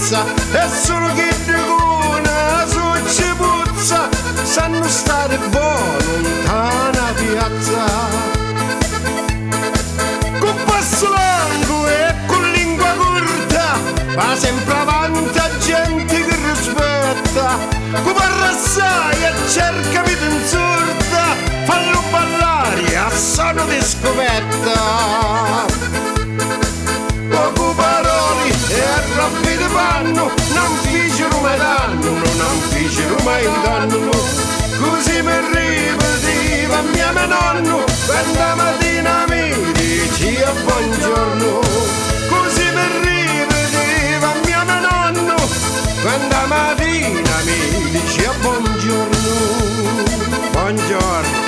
pazza e solo chi di cuna su ci puzza sanno stare buono lontana piazza. Con passo largo e con lingua corta va sempre avanti a gente che rispetta, con parla assai e cercami d'insorta, fallo ballare a suono di scopetta. Poco parole e arrabbi di panno, non fecero mai danno, non fecero mai danno. Così mi ripeteva mia nonno, quando mattina mi diceva buongiorno. Così mi ripeteva mia nonno, quando mattina mi diceva buongiorno. Buongiorno.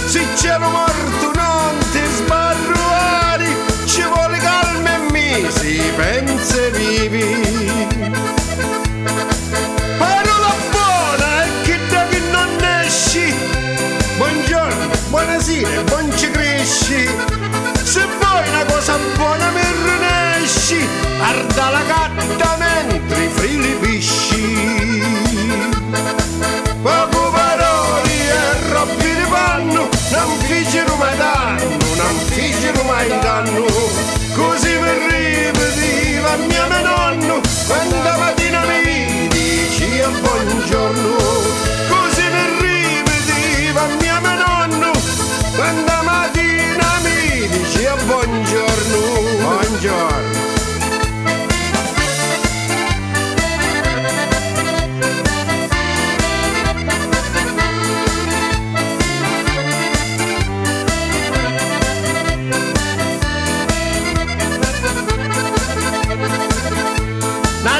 Se c'ero morto non ti sbarruari, ci vuole calma e mi si pensa e vivi. Parola buona e chi da che non esci, buongiorno, buonasera, buon ci cresci. Se vuoi una cosa buona mi rinesci, guarda la gatta mentre frili i pesci. Poco parole e robbi di panno, non fecero mai danno, non fecero mai danno. Così mi ripeteva mia nonno, quando mattina mi diceva buongiorno. Così mi ripeteva mia nonno, quando mattina mi diceva buongiorno. Buongiorno.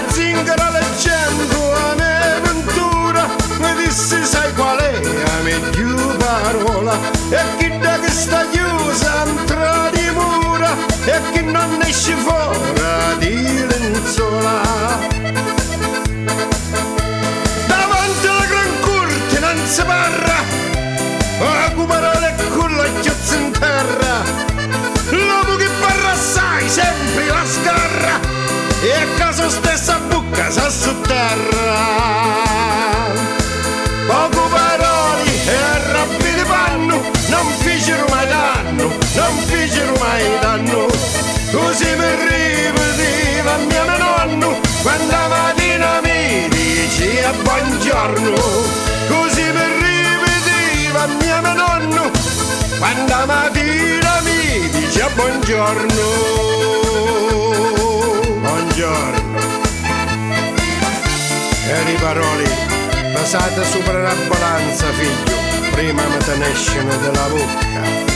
Zingara leggendo a me ventura, mi disse sai qual è la meglio parola, e chi da che sta chiusa entra di mura, e chi non esce fuori di lenzuola. Davanti alla gran corte non si parla, con parole e con la chiozza in terra, l'uomo che parla assai sempre la sgarra, e a casa stessa bucca sa sotterra. Poco parole e arrabbi di panno, non fecero mai danno, non fecero mai danno. Così mi ripeteva mia nonno, quando mattina mi diceva buongiorno. Così mi ripeteva mia nonno, quando mattina mi diceva buongiorno. Buongiorno. E le parole passate sopra la balanza, figlio, prima mi te ne escono dalla bocca.